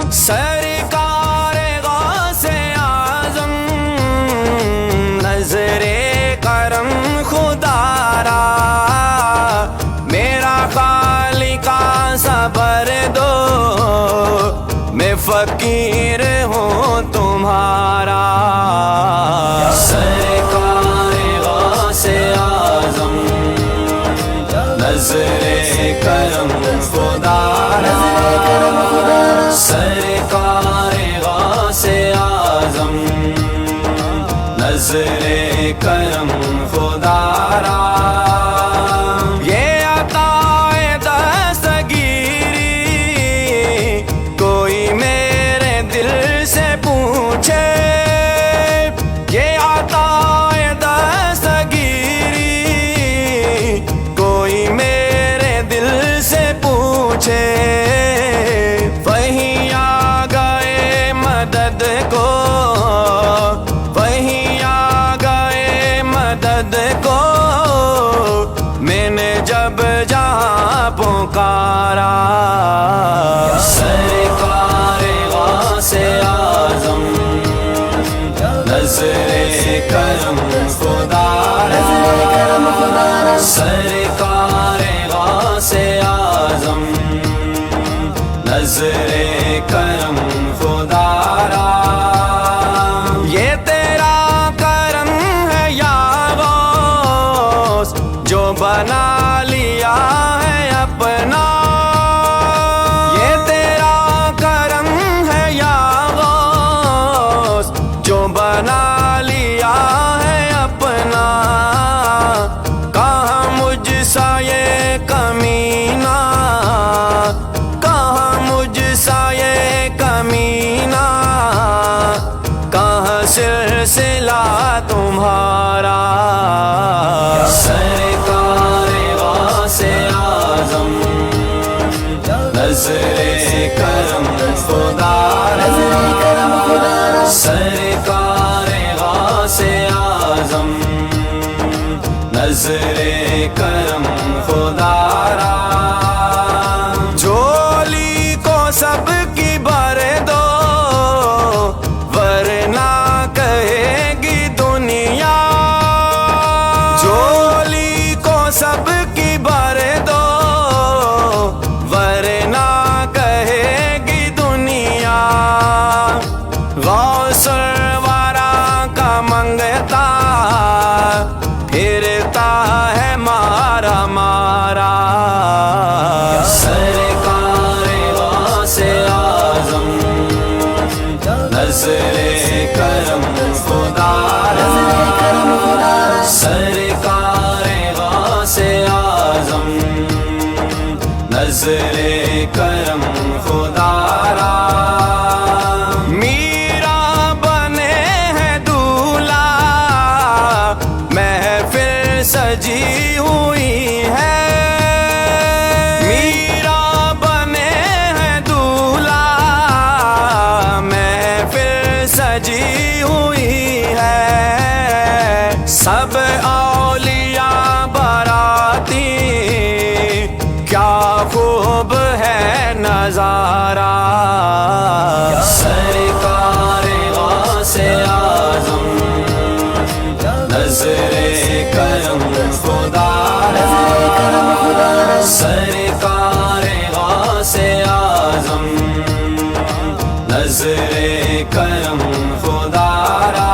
सरकार गौसे आज़म नज़रे करम खुदारा, मेरा खालिका सबर दो, मैं फकीर हूँ तुम्हारा। सरकार गौसे आज़म नज़रे करम खुदारा, सरकार गौसे आज़म नज़रे करम खुदारा। ये अताए दस्तगीरी कोई मेरे दिल से पूछे, ये अताए दस्तगीरी कोई मेरे दिल से पूछे, वहीं आ गए मदद को, वहीं आ गए मदद को, मैंने जब जहाँ पुकारा। सरकार गौसे आज़म नज़रे करम खुदारा, सरकार गौसे आज़म नज़रे करम खुदारा। ये तेरा करम है या गौस जो बना लिया है अपना, ये तेरा करम है या गौस जो बना लिया है अपना। कहाँ मुझसा ये कमीना, कहाँ मुझसा ये कमीना, कहाँ सिलसिला तुम्हारा। सरकार गौसे आज़म नज़रे करम खुदारा, सरकार गौसे आज़म नज़रे करम खुदारा। झोली को सबकी भर दो, वरना कहेगी दुनिया, झोली को सबकी भर दो, वरना कहेगी दुनिया। गौसर वारा का मंगता फिरता है मारा मारा। सरकार गौसे आज़म नज़रे करम खुदारा, सरकार गौसे आज़म नज़रे करम खुदारा। मीरा बने हैं दूल्हा, महफिल सजी हुई है, मीरा बने हैं दूल्हा, महफिल सजी हुई है। सब औलिया बाराती क्या खूब है नजारा। सरकार गौसे आज़म नज़रे करम खुदारा, सरकार गौसे आज़म नज़रे करम खुदारा।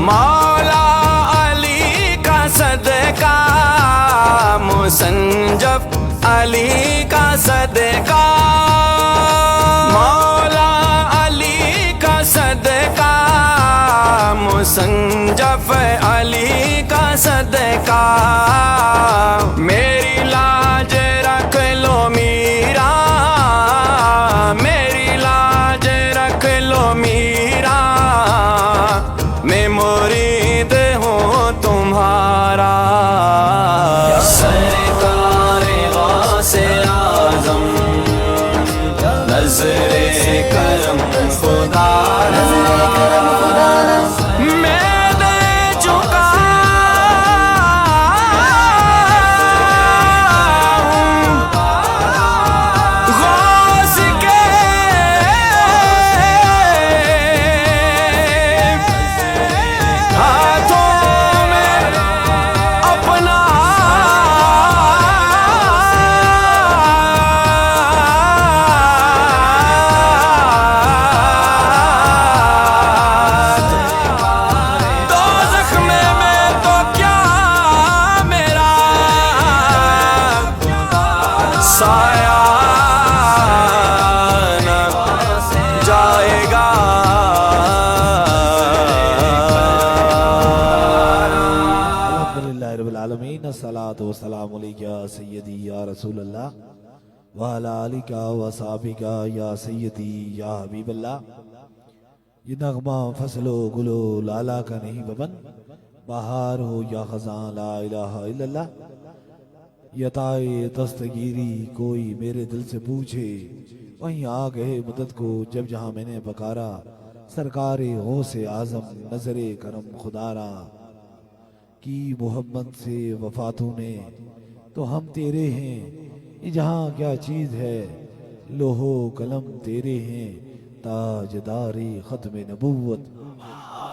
मौला अली का सदका, मुसंजफ अली का सदका, मौला अली का सदका, मुसंजफ अली का सदका। मेरी लाज रख लो मीरा, मेरी लाज रख लो मीरा, मैं मुरीद हूँ तुम्हारा। सरकार गौसे आज़म नज़रे करम खुदारा, मैं दे चुका गौस के अस्सलातु वस्सलामु अलैका सय्यदी या रसूल अल्लाह व अला आलिका व सहाबिका या सय्यदी या हबीबल्लाह। ये नगमा फसलो गुलो लाला का नहीं बबन, बहार हो या खजां ला इलाहा इल्लल्लाह। यताए दस्तगीरी कोई मेरे दिल से पूछे, वहीं आ गए मदद को जब जहां मैंने पकारा। सरकारे हो से आजम नजरे करम खुदारा, की मोहम्मद से वफातों ने तो हम तेरे हैं। ये जहां क्या चीज है लोहो कलम तेरे हैं। ताजदारे खत्म नबूवत,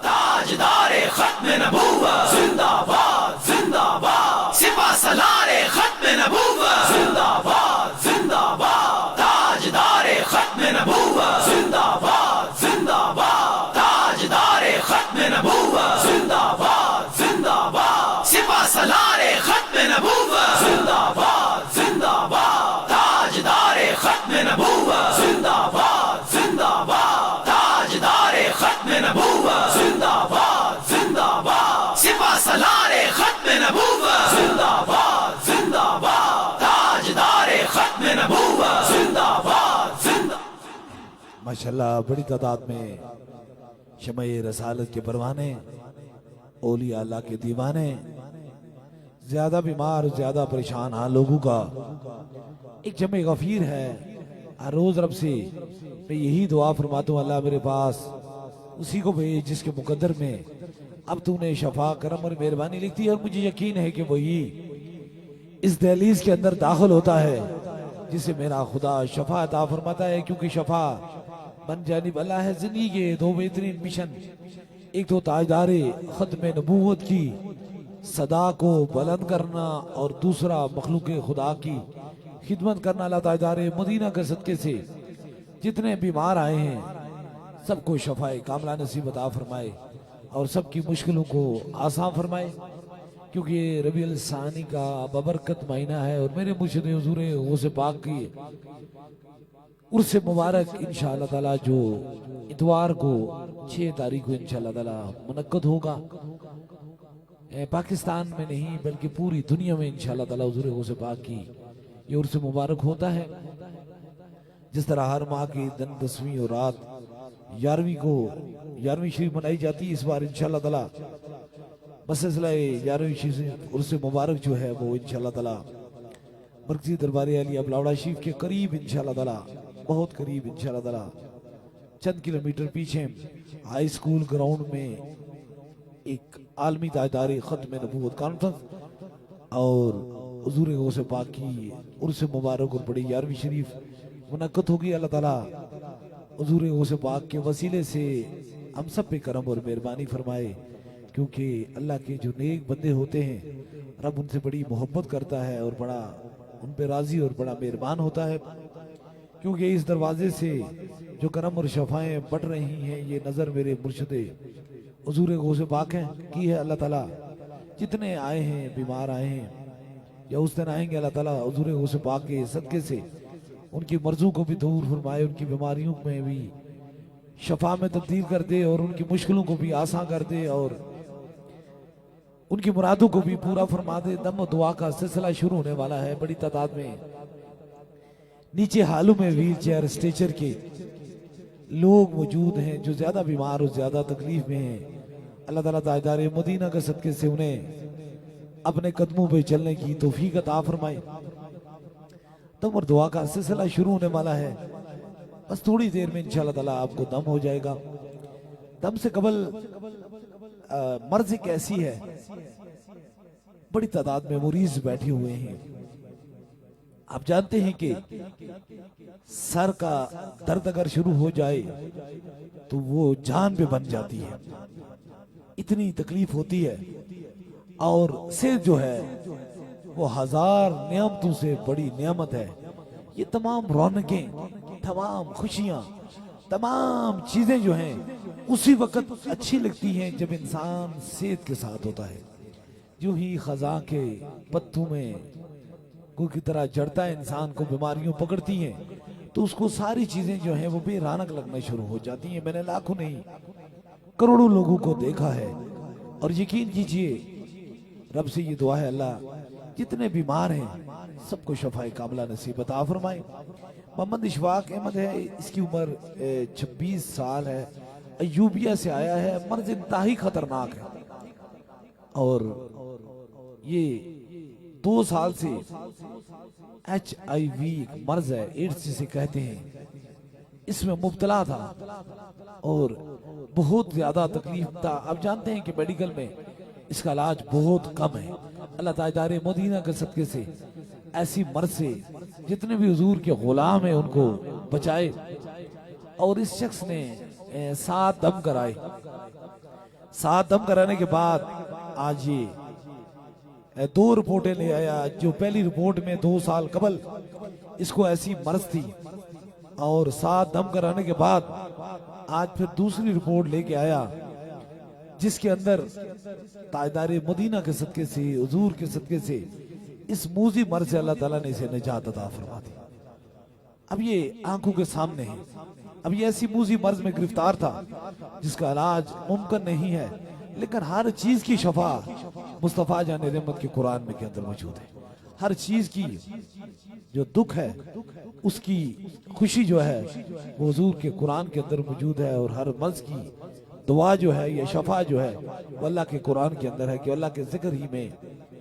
ताजदारे खत्म नबूवत जिंदाबाद जिंदाबाद। सिपा सलारे खत्म नबूवत जिंदाबाद जिंदाबाद। ताजदारे खत्म नबूवत जिंदाबाद जिंदाबाद। ताजदारे खत्म नबूवत जिंदाबाद जिंदाबाद। सिपा सलारे खत्म नबूवत जिंदाबाद जिंदाबाद। ताजदारे खत्म नबूवत जिंदाबाद जिंदाबाद। ताजदारे खत्म नबूवत जिंदाबाद जिंदाबाद। सिपा सलारे खत्म नबूवत जिंदाबाद जिंदाबाद। ताजदारे खत्म नबूवत जिंदाबाद जिंदाबाद। माशाल्लाह बड़ी तादाद में शमए रसालत के परवाने, औलिया अल्लाह के दीवाने, ज्यादा बीमार ज्यादा परेशान हाल लोगों का एक जमे गफीर है। हर रोज रब से मैं यही दुआ फरमाता हूँ, अल्लाह मेरे पास उसी को भेज जिसके मुकद्दर में अब तूने शफा करम और मेहरबानी लिखती है। और मुझे यकीन है कि वही इस दहलीज के अंदर दाखिल होता है जिसे मेरा खुदा शफा अता फरमाता है। क्योंकि शफा बन जानिब अल्लाह है। जिंदगी के दो बेहतरीन मिशन, एक तो ताजदारे खत्म नबूवत की सदा को बुलंद करना और दूसरा मखलूक खुदा की खिदमत करना। अल्लाह ताजदारे मदीना के सदके से जितने बीमार आए हैं सबको शफाए कामला नसीब अता फरमाए और सबकी मुश्किलों को आसान फरमाए। क्योंकि ये रबीउल सानी का बबरकत महीना है और मेरे मुर्शिद हुजूर गौसे पाक की उर्स मुबारक इंशाअल्लाह ताला जो इतवार को 6 तारीख को इंशाअल्लाह ताला मुनक्कद होगा। पाकिस्तान में नहीं बल्कि पूरी दुनिया में इंशाअल्लाह ताला हुजूर गौसे पाक की ये उर्स मुबारक होता है। जिस तरह हर माह की दिन 10वीं और रात 11वीं को 11वीं शरीफ मनाई जाती है, इस बार इंशाअल्लाह ताला मसला 11वीं शरीफ उर्स मुबारक जो है वो इंशाअल्लाह ताला मरकजी दरबार अली अबलावड़ा शरीफ के करीब इंशाअल्लाह ताला, बहुत करीब इंशाअल्लाह ताला चंद किलोमीटर पीछे हाई स्कूल ग्राउंड में एक आलमी ताजदारी खत्म नबूवत कॉन्फ्रेंस और हुजूर गौसे पाक की उर्स मुबारक और बड़ी 11वीं शरीफ मुनक्कद होगी। अल्लाह ताला हुजूर गौसे पाक के वसीले से हम सब पे करम और मेहरबानी फरमाए। क्योंकि अल्लाह के जो नेक बंदे होते हैं रब उनसे बड़ी मोहब्बत करता है और बड़ा उन पे राजी और बड़ा मेहरबान होता है। क्योंकि इस दरवाजे से जो करम और शफाएं बढ़ रही हैं ये नजर मेरे मुर्शिदे हुजूर गौसे पाक हैं की है। अल्लाह ताला जितने आए हैं बीमार आए हैं या उस दिन आएंगे, अल्लाह ताला हुजूर गौसे पाक के सदके से उनकी मर्जों को भी दूर फरमाए, उनकी बीमारियों में भी शफा में तब्दील कर दे और उनकी मुश्किलों को भी आसान कर दे और उनकी मुरादों को भी पूरा फरमा दे। दम दुआ का सिलसिला शुरू होने वाला है। बड़ी तादाद में नीचे हालों में व्हील चेयर स्ट्रेचर के लोग मौजूद हैं जो ज्यादा बीमार और ज्यादा तकलीफ में हैं। अल्लाह ताला ताजदारे मदीना के सदके से उन्हें अपने कदमों पे चलने की तौफीक अता फरमाए। दम और दुआ का सिलसिला शुरू होने वाला है। बस थोड़ी देर में इंशाअल्लाह ताला आपको दम हो जाएगा। दम से कबल मर्ज एक ऐसी है, बड़ी तादाद में मरीज बैठे हुए हैं। आप जानते हैं कि सर का दर्द अगर शुरू हो जाए तो वो जान पे बन जाती है, इतनी तकलीफ होती है। और सिर जो है वो 1000 नियामतों से बड़ी नियामत है। ये तमाम रौनकें, तमाम खुशियां, तमाम चीजें जो हैं उसी वक्त अच्छी लगती हैं जब इंसान सेहत के साथ होता है। जो ही खजा के पत्तों में को की तरह जड़ता है, इंसान को बीमारियों पकड़ती हैं तो उसको सारी चीजें जो हैं वो बेरानक लगना शुरू हो जाती हैं। मैंने लाखों नहीं करोड़ों लोगों को देखा है और यकीन कीजिए रब से ये दुआ है अल्लाह जितने बीमार हैं सबको शफाए कामला नसीब अता फरमाए। मोहम्मद इशफाक अहमद है, इसकी उम्र 26 साल है, अयूबिया से आया है, मर्ज इंतहाई खतरनाक है और ये 2 साल से HIV मर्ज है, एड्स जिसे कहते हैं, इसमें मुब्तला था और बहुत ज्यादा तकलीफ था। आप जानते हैं कि मेडिकल में इसका इलाज बहुत कम है। अल्लाह ताला मदीना के सदके से ऐसी मर्ज से जितने भी हुजूर के गुलाम हैं उनको बचाए। और इस शख्स ने 7 दम कराए। 7 दम कराने के बाद आज ये 2 रिपोर्टें ले आया। जो पहली रिपोर्ट में 2 साल कबल इसको ऐसी मर्ज थी और 7 दम कराने के बाद आज फिर दूसरी रिपोर्ट लेके आया जिसके अंदर ताजदारे मदीना के सदके से, हुजूर के सदके से इस मूजी मर्ज से अल्लाह ताला ने इसे निजात अता फरमा दी। अब ये आंखों के सामने है। अब ये ऐसी मूजी मर्ज में गिरफ्तार था जिसका इलाज मुमकिन नहीं है, लेकिन हर चीज की शफा मुस्तफा जाने रहमत के कुरान में के अंदर मौजूद है। हर चीज की जो दुख है उसकी खुशी जो है वो हुजूर के कुरान के अंदर मौजूद है। और हर मर्ज की दुआ जो है या शफा जो है वो अल्लाह के कुरान के अंदर है कि अल्लाह के जिक्र ही में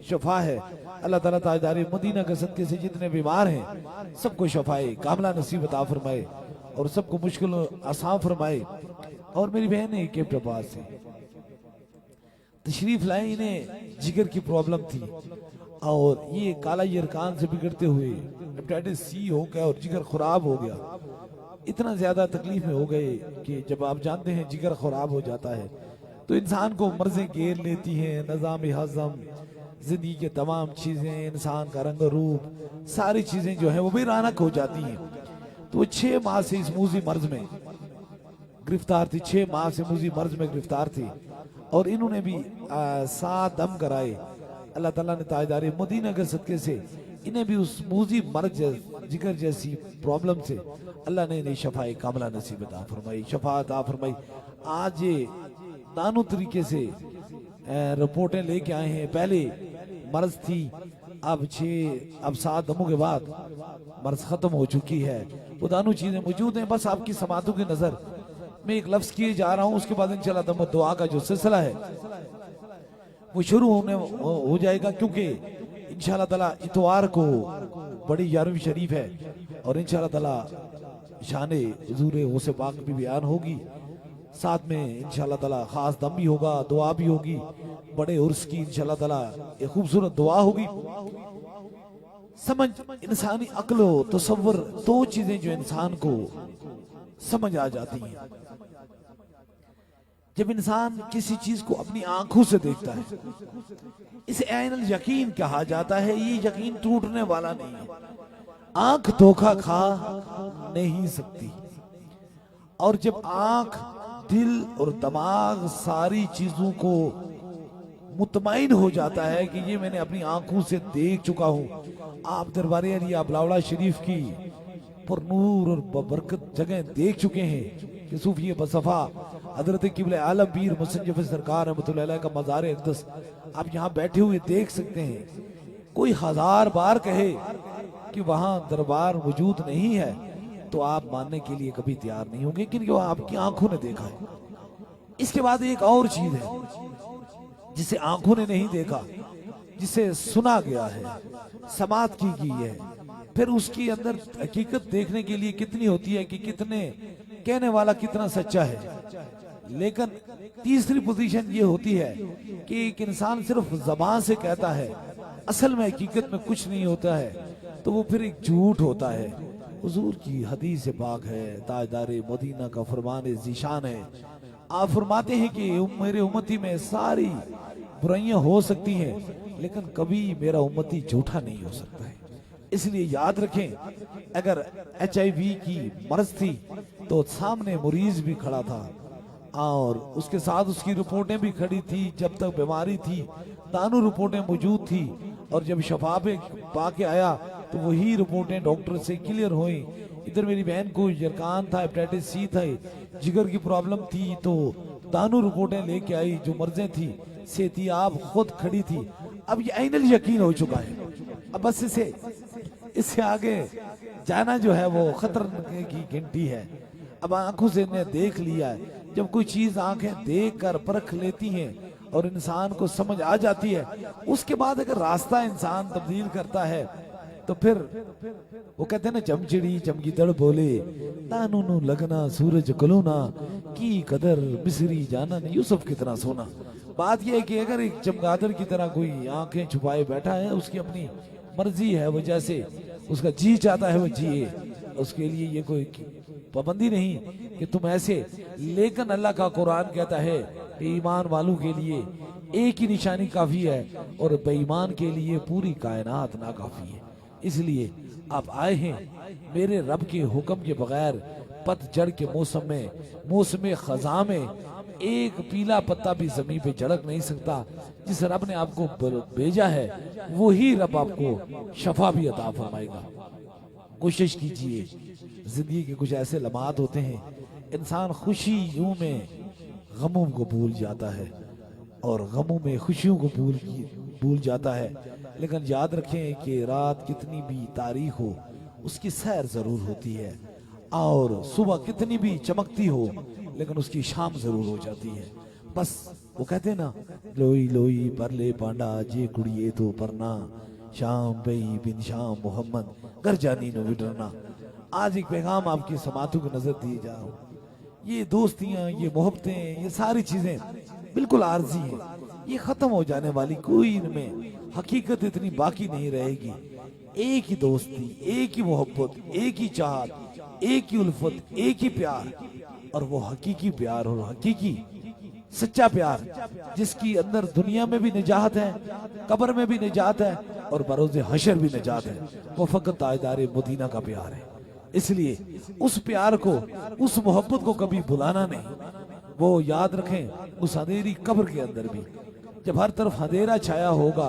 शफा है। अल्लाह ताला ताजदारे मदीना के सदके से जितने बीमार हैं सबको शफाए कामला नसीब अता फरमाए और सबको मुश्किल आसान फरमाए। और मेरी बहन है गिफ्ट अब्बास से तशरीफ लाई, इन्हें जिगर की प्रॉब्लम थी और ये काला यरकान से बिगड़ते हुए हेपेटाइटिस C हो गया और जिगर खराब हो गया। इतना ज्यादा तकलीफ में हो गए कि जब आप जानते हैं जिगर खराब हो जाता है तो इंसान को मर्जें घेर लेती हैं, निज़ाम हज़म, जिंदगी के तमाम चीजें, इंसान का रंग रूप, सारी चीजें जो है वो भी रानक हो जाती हैं। तो वो 6 माह से इस मूजी मर्ज में गिरफ्तार थी, 6 माह से मूजी मर्ज में गिरफ्तार थी और इन्होंने भी 7 दम कराए। अल्लाह ताला ने ताजदारे मदीना के सदके से इन्हें भी उस मूजी मर्ज जिगर जैसी प्रॉब्लम से अल्लाह ने इन्हें शफाए कामला नसीब अता फरमाई, शफा अता फरमाई। आज ये दानो तरीके से रिपोर्टें लेके आए हैं। पहले मर्ज थी, अब 7 दमों के बाद मर्ज खत्म हो चुकी है। वो दानो चीजें मौजूद हैं। बस आपकी समातों की नजर में एक लफ्ज किए जा रहा हूँ, उसके बाद इंशाल्लाह दम दुआ का जो सिलसिला है वो शुरू हो जाएगा, क्योंकि इंशाल्लाह ताला इतवार को बड़ी 11वीं शरीफ है और इंशाल्लाह ताला शाने हुजूर गौसे पाक भी बयान होगी। साथ में इंशाल्लाह ताला खास दम भी होगा, दुआ भी होगी, बड़े उर्स की इंशाल्लाह ताला एक खूबसूरत दुआ होगी। समझ इंसानी अक्ल तसव्वुर 2 चीजें जो इंसान को समझ आ जाती हैं। जब इंसान किसी चीज को अपनी आंखों से देखता है, इसे ऐनुल यकीन कहा जाता है। ये यकीन टूटने वाला नहीं है। आंख धोखा खा नहीं सकती और जब आंख, दिल और दिमाग सारी चीजों को मुतमईन हो जाता है कि ये मैंने अपनी आंखों से देख चुका हूं। आप दरबार अली अबलावड़ा शरीफ की पुरनूर और बबरकत जगह देख चुके हैं कि सूफी बसफा हजरत किबले आलम पीर मुसन्निफ सरकार रहमतुल्लाह अलैह का मज़ार अक़दस आप यहाँ बैठे हुए देख सकते हैं। कोई 1000 बार कहे कि वहां दरबार मौजूद नहीं है तो आप मानने के लिए कभी तैयार नहीं होंगे, क्योंकि वो आपकी आंखों ने देखा है। इसके बाद एक और चीज है जिसे आंखों ने नहीं देखा, जिसे सुना गया है, समात की गई है। फिर उसकी अंदर हकीकत देखने के लिए कितनी होती है कि कितने कहने वाला कितना सच्चा है। लेकिन तीसरी पोजीशन ये होती है कि एक इंसान सिर्फ ज़बान से कहता है, असल में हकीकत में कुछ नहीं होता है, तो वो फिर एक झूठ होता है। हुजूर की हदीस पाक है, ताजदारे मदीना का फरमान ज़ीशान है। आप फरमाते हैं कि मेरे उम्मती में सारी बुराइयां हो सकती हैं, लेकिन कभी मेरा उम्मती झूठा नहीं हो सकता है। इसलिए याद रखें, अगर HIV की मर्ज थी तो सामने मरीज भी खड़ा था और उसके साथ उसकी रिपोर्टें भी खड़ी थी। जब तक बीमारी थी तानू रिपोर्टें मौजूद थी और जब शफा पे पाके आया तो वही रिपोर्टें डॉक्टर से क्लियर हुई। इधर मेरी बहन को यरकान था, हेपेटाइटिस C था, जिगर की प्रॉब्लम थी, तो तानू रिपोर्टें लेके आई। जो मर्जें थी सेहतियाब खुद खड़ी थी। अब ये ऐनुल यकीन हो चुका है। अब बस इससे आगे जाना जो है वो खतरे की घंटी है। अब आंखों से ने देख लिया है, जब कोई चीज आंखें देख कर परख लेती हैं और इंसान को समझ आ जाती है, उसके बाद अगर रास्ता इंसान तब्दील करता है तो फिर वो कहते हैं ना, चमचिड़ी चमगीदड़ बोले तानू नू लगना सूरज कलूना की कदर मिसरी जाना यूसुफ कितना सोना। बात यह है कि अगर एक चमगादड़ की तरह कोई आंखें छुपाए बैठा है, उसकी अपनी मर्जी है, वो जैसे उसका जी चाहता है वो जिए, उसके लिए ये कोई पाबंदी नहीं कि तुम ऐसे। लेकिन अल्लाह का कुरान कहता है कि ईमान वालों के लिए एक ही निशानी काफी है और बेईमान के लिए पूरी कायनात नाकाफी है। इसलिए आप आए हैं मेरे रब के हुक्म के बगैर पतझड़ के मौसम में, मौसम खजा में एक पीला पत्ता भी जमीन पे झड़क नहीं सकता। जिस रब ने आपको भेजा है वही रब आपको शफा भी अता फरमाएगा। कोशिश कीजिए, जिंदगी के कुछ ऐसे लम्हात होते हैं इंसान खुशियों में गमों को भूल जाता है और गमों में खुशियों को भूल जाता है। लेकिन याद रखें कि रात कितनी भी तारीख हो उसकी सैर जरूर होती है, और सुबह कितनी भी चमकती हो लेकिन उसकी शाम जरूर हो जाती है। बस वो कहते हैं ना, लोई लोई परले पांडा जे कुड़िए तो परना शाम बई बिन शाम मोहम्मद घर जानी नो विडरना। आज एक पैगाम आपकी समातों को नजर दिए जा रहा हूं। ये दोस्तियां, ये मोहब्बतें, ये सारी चीजें बिल्कुल आर्जी है, ये खत्म हो जाने वाली, कोई इनमें हकीकत इतनी बाकी नहीं रहेगी। एक ही दोस्ती, एक ही मोहब्बत, एक ही चाहत, एक ही उल्फत, एक ही प्यार, और वो हकीकी प्यार और हकीकी सच्चा प्यार जिसकी अंदर दुनिया में भी निजात है, कब्र में भी निजात है और बरोज़े हशर भी निजात है, वो फकत ताजदारे मदीना का प्यार है। इसलिए उस प्यार को, उस मोहब्बत को कभी भुलाना नहीं। वो याद रखें उस अंधेरी कब्र के अंदर भी, जब हर तरफ अंधेरा छाया होगा,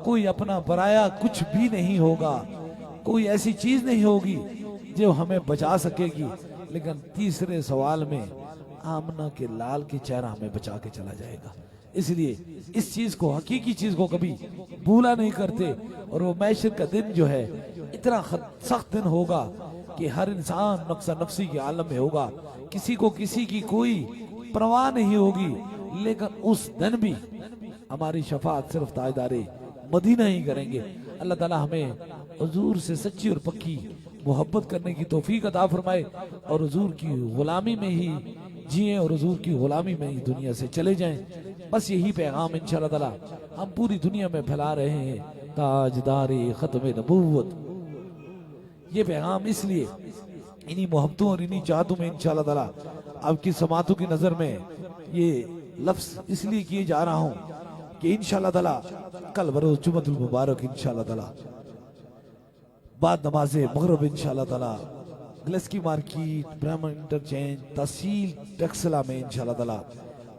कोई अपना पराया कुछ भी नहीं होगा, कोई ऐसी चीज नहीं होगी जो हमें बचा सकेगी। लेकिन तीसरे सवाल में आमना के लाल के चेहरा हमें बचा के चला जाएगा। इसलिए इस चीज को, हकीकी चीज को कभी भूला नहीं करते। और वो मैशर का दिन जो है इतना सख्त दिन होगा कि हर इंसान नक्सा नफ्सी के आलम में होगा, किसी को किसी की कोई परवाह नहीं होगी। लेकिन उस दिन भी हमारी शफात सिर्फ ताजदारे मदीना ही करेंगे। अल्लाह ताला हमें हुजूर से सच्ची और पक्की मोहब्बत करने की तौफीक अता फरमाए और हुजूर की गुलामी में ही जिए और हुजूर की गुलामी में ही दुनिया से चले जाएं। बस यही पैगाम इंशाअल्लाह ताला हम पूरी दुनिया में फैला रहे हैं, ताजदारे खत्म नबूवत। ये पैगाम इसलिए इन्हीं मोहब्बतों और इन्हीं चाहतों में इंशाअल्लाह ताला आपकी समातों की नजर में ये लफ्ज इसलिए किए जा रहा हूं कि इंशाअल्लाह ताला कल बरोज जुम्मतुल मुबारक इंशाअल्लाह ताला बाद नमाज़े मगरिब इंशाअल्लाह ताला ग्लेस्की मार्केट, ब्राह्मण इंटरचेंज, तहसील टेक्सला में इंशाअल्लाह ताला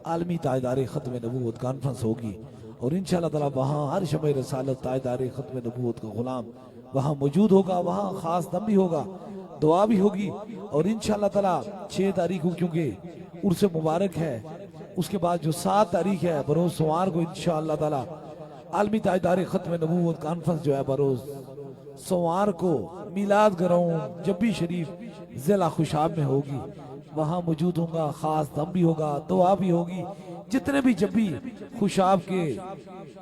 आलमी ताजदारे खत्म नबूवत कॉन्फ्रेंस होगी। और इंशाअल्लाह ताला वहाँ हर शमे रसालत ताजदारे खत्म नबूवत का गुलाम वहाँ मौजूद होगा। वहाँ खास दम भी होगा, दुआ भी होगी। और इंशाअल्लाह ताला 6 तारीख को, क्योंकि उर्स मुबारक है, उसके बाद जो 7 तारीख है बरोज सोमवार को इंशाअल्लाह ताला आलमी ताजदारे खत्म नबूवत कॉन्फ्रेंस जो है बरोज सोमवार को मिलाद ग्राउंड जब्बी शरीफ जिला खुशाब में होगी। वहाँ मौजूद होगा, खास दम भी होगा, दुआ भी होगी। जितने भी जब्बी खुशाब के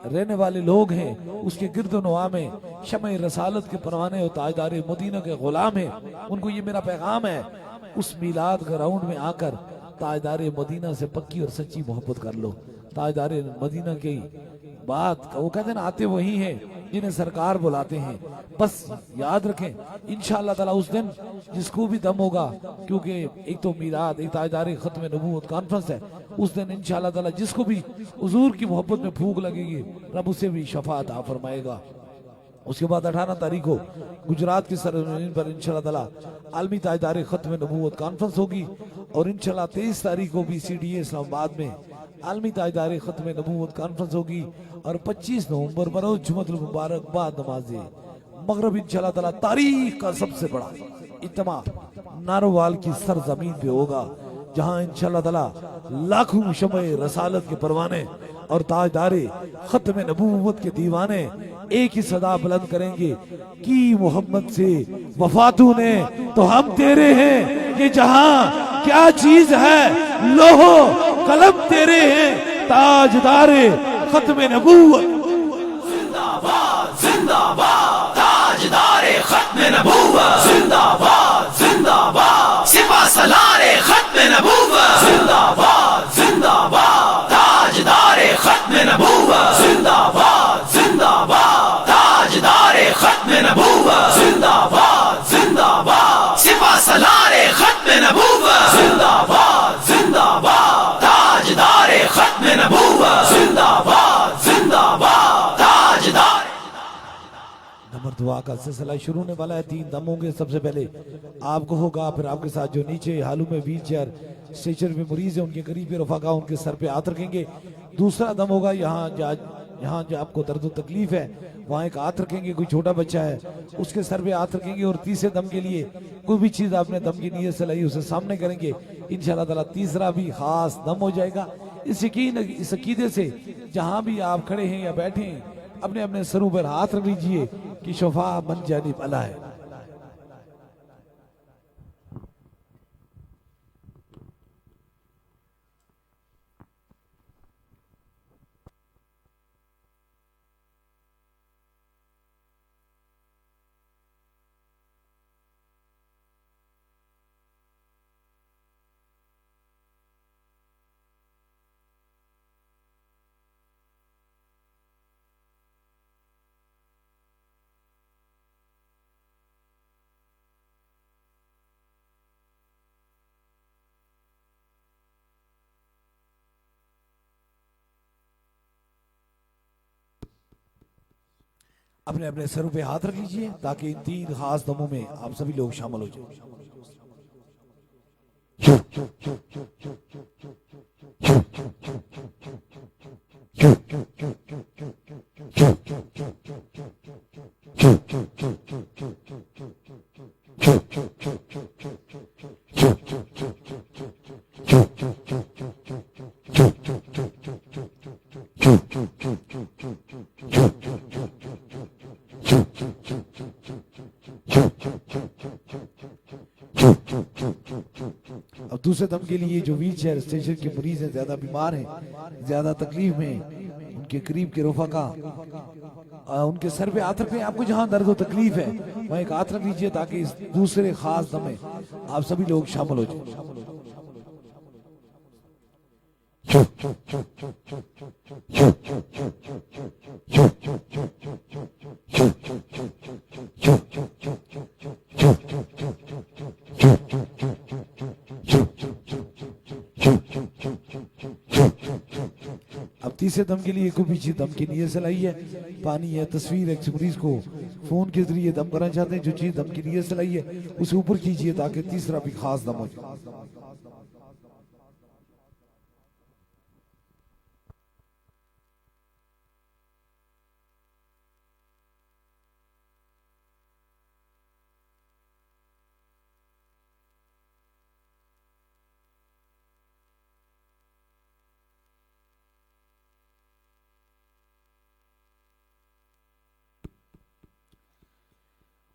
रहने वाले लोग हैं उसके गिरदोनवा में शमे रसालत के परवाने और ताजदारे मदीना के गुलाम हैं, उनको ये मेरा पैगाम है, उस मिलाद ग्राउंड में आकर ताजदारे मदीना से पक्की और सच्ची मोहब्बत कर लो। ताजदारे मदीना की बात वो कहते हैं ना, आते वही हैं जिन्हें सरकार बुलाते हैं। बस याद रखें इंशाअल्लाह ताला उस दिन जिसको भी दम होगा, क्योंकि एक तो मीलाद, एक ताजदारे खत्म नबूवत कॉन्फ्रेंस है, उस दिन इंशाअल्लाह ताला जिसको भी हुजूर की मोहब्बत में फूंक लगेगी रब उसे भी शफाअत अता फरमाएगा। उसके बाद 18 तारीख को गुजरात की सरजमीन पर इंशाअल्लाह ताला आलमी ताजदारे खत्म नबूवत कॉन्फ्रेंस होगी। और इंशाअल्लाह 23 तारीख को भी CDA इस्लामाबाद में आलमी ताजदारे खत्म नबूवत कॉन्फ्रेंस होगी। और 25 नवंबर बरोज जुम्मतुल मुबारक बाद नमाज़े मगरिब इंशाअल्लाह ताला तारीख का सबसे बड़ा इज्तिमा नारोवाल की सरजमीन पे होगा, जहां इंशाअल्लाह ताला लाखों शमे रसालत के परवाने और ताजदारे खत्म नबूवत के दीवाने एक ही सदा बुलंद करेंगे कि मोहम्मद से वफा तूने तो हम तेरे हैं, ये जहां क्या चीज है, लोहो कलम तेरे हैं, ताजदारे खत्म नबूवत। जिंदाबाद जिंदाबाद ताजदारे खत्म नबूवत, जिंदाबाद जिंदाबाद सिपा सलारे खत्म नबूवत, जिंदाबाद जिंदाबाद ताजदारे खत्म नबूवत, जिंदाबाद जिंदाबाद ताजदारे खत्म नबूवत, जिंदाबाद जिंदाबाद सिपा सलारे खत्म नबूवत, जिंदाबाद जिंदाबाद ताजदारे खत्म नबूवत, जिंदाबाद जिंदाबाद ताजदार। नंबर दुआ का सिलसिला शुरू होने वाला है। 3 दम होंगे। सबसे पहले आपको होगा, फिर आपके साथ जो नीचे हालू में व्हील चेयर स्ट्रेचर में मरीज है उनके करीब रफाका उनके सर पे हाथ रखेंगे। दूसरा दम होगा यहाँ जो आपको दर्द तकलीफ है वहाँ एक हाथ रखेंगे, कोई छोटा बच्चा है उसके सर पे हाथ रखेंगे। और तीसरे दम के लिए कोई भी चीज आपने दम की नीयत से लाई उसे सामने करेंगे। इंशाअल्लाह ताला तीसरा भी खास दम हो जाएगा। इस यकीन इस अकीदे से जहां भी आप खड़े हैं या बैठे हैं अपने अपने सरों पर हाथ रख लीजिए कि शफा मन जानिब अला है। अपने अपने सरों पे हाथ रख लीजिए ताकि इन 3 खास दमों में आप सभी लोग शामिल हो जाए। अब दूसरे दम के लिए जो व्हील चेयर स्टेशन के मरीज हैं, ज्यादा बीमार हैं, ज्यादा तकलीफ में, उनके करीब के रफाका उनके सर पे हाथ रखें। आपको जहां दर्द और तकलीफ है वहां एक हाथ रख लीजिए ताकि इस दूसरे खास दम में आप सभी लोग शामिल हो जाए। अब तीसरे दम के लिए कोई पीछे दम की नीयत से लाई है, पानी है, तस्वीर है, मरीज को फोन के जरिए दम करना चाहते हैं, जो चीज दम की नीयत से लाई है उसे ऊपर कीजिए ताकि तीसरा भी खास दम हो जाए।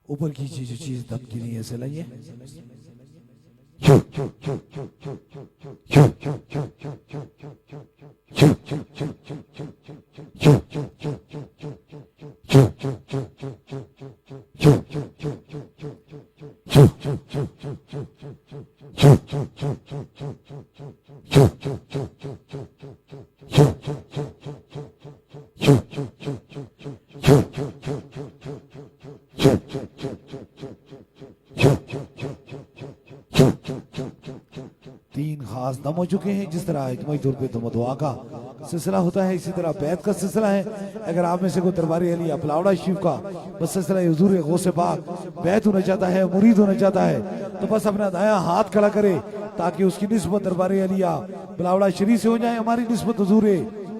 ऊपर कीजिए जो चीज दम की नीयत से लाई है। खास दम हो चुके हैं। जिस तरह इज्तिमाई तौर पे दम दुआ का सिलसिला होता है, इसी तरह बैत का सिलसिला है। अगर आप में से कोई दरबार अली या पलावड़ा शिव का बस सिलसिला हुजूर गौसे पाक बैत होना चाहता है, मुरीद होना चाहता है, तो बस अपना दाया हाथ खड़ा करे ताकि उसकी निस्बत दरबार अली या पलावड़ा शरीफ से हो जाए। हमारी निस्बत हुजूर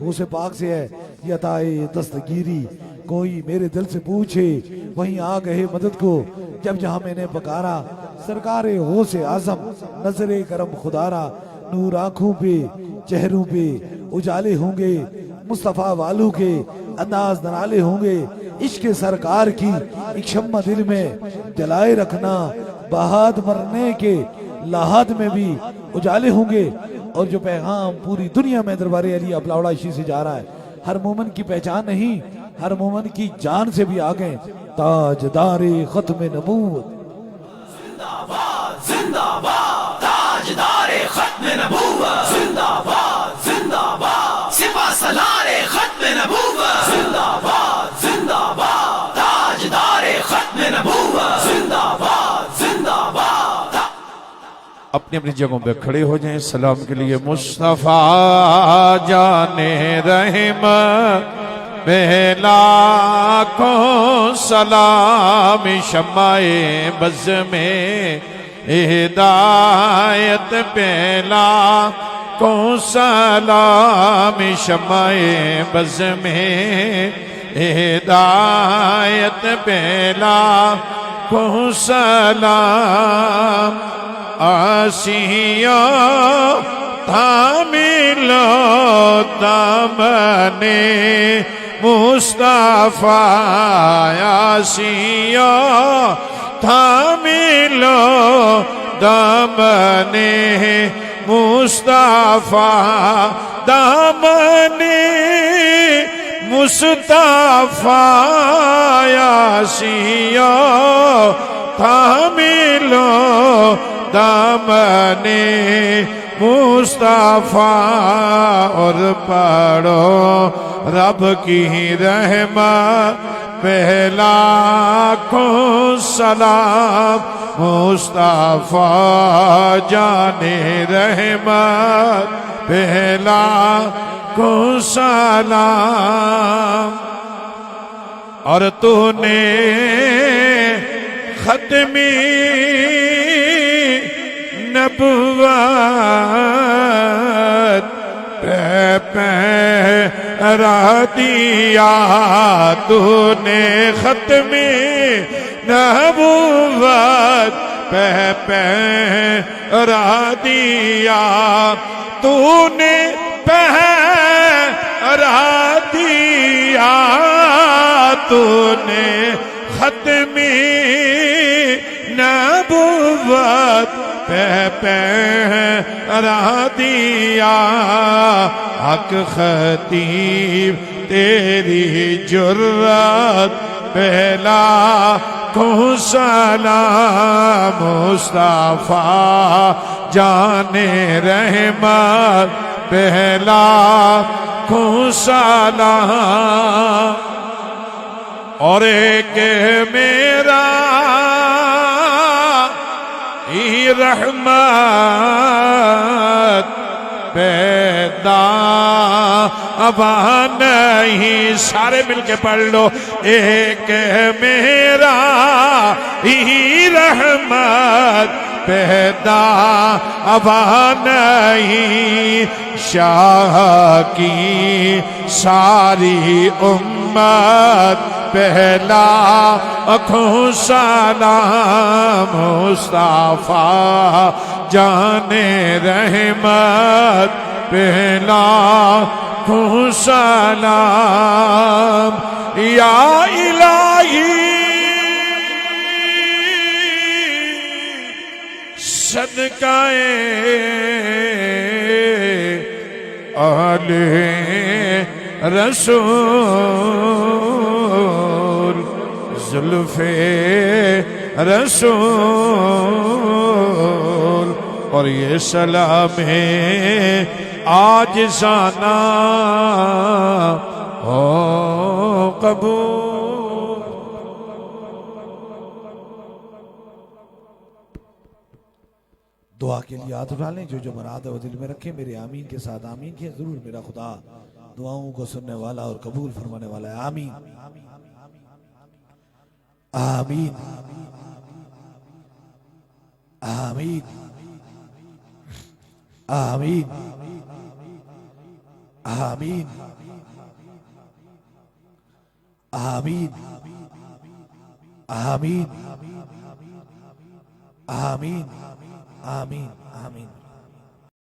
गौसे पाक से है। यताए दस्तगीरी कोई मेरे दिल से पूछे, वहीं आ गए मदद को जब जहां मैंने पकारा। सरकारे गौसे आजम नजरे करम खुदारा, नूर आंखों पे चेहरों पे उजाले होंगे, मुस्तफा वालों के अंदाज नराले होंगे। इश्क सरकार की एक शम्मा दिल में जलाए रखना। बहाद मरने के लाहद में भी उजाले होंगे। और जो पैगाम पूरी दुनिया में दरबारे अली अपलावड़ा इसी से जा रहा है, हर मोमन की पहचान नहीं, हर मोमन की जान से भी आगे। ताजदारे खत्म नबूवत जिंदाबाद जिंदाबाद, ताजदारे खत्म नबूवत जिंदाबाद जिंदाबाद, सिपा सलारे खत्म नबूवत जिंदाबाद जिंदाबाद, ताजदारे खत्म नबूवत जिंदाबाद जिंदाबाद। अपनी अपनी जगहों पे खड़े हो जाएं सलाम के लिए। मुस्तफा जाने रहमत पहला को सलाम, शमाए बज़ में हिदायत पहला को सलाम, शमाए बज़ में हिदायत पहला को सलाम। आसिया तामिलो दामने मुस्तफा, आसिया थामिलो दामने मुस्तफा, दामने मुस्तफा, आसिया थामिलो दामने मुस्तफा। और पढ़ो रब की रहमत पहला को सलाम, मुस्तफा जाने रहमत पहला को सलाम। और तूने खत्मी नबुवत पहरा दिया, तूने खत्मे नबुवत पहरा दिया, तूने पहरा दिया, तूने खत्मे नबुवत पहरा दिया। हक खतीब तेरी जुर्रत पहला को सलाम, मुस्तफा जाने रहमत पहला को सलाम। और एक मेरा रहमत पैदा अबा नहीं, सारे मिलके पढ़ लो। एक मेरा ही रहमत पैदा अबा नहीं, शाह की सारी उम्मत पहला अखों सलाम, मुस्तफा जाने रहमत पहला अखों सलाम। या इलाही सदकाए आले रसूल, जुल्फे रसूल। और ये सलाम है आज जाना हो कबूल। दुआ के लिए हाथ उठा लें, जो जो मुराद है वो दिल में रखें। मेरे आमीन के साथ आमीन किए। जरूर मेरा खुदा दुआओं को सुनने वाला और कबूल फरमाने वाला है। आमीन आमीन आमीन आमीन आमीन आमीन आमीन आमीन आमीन आमीन।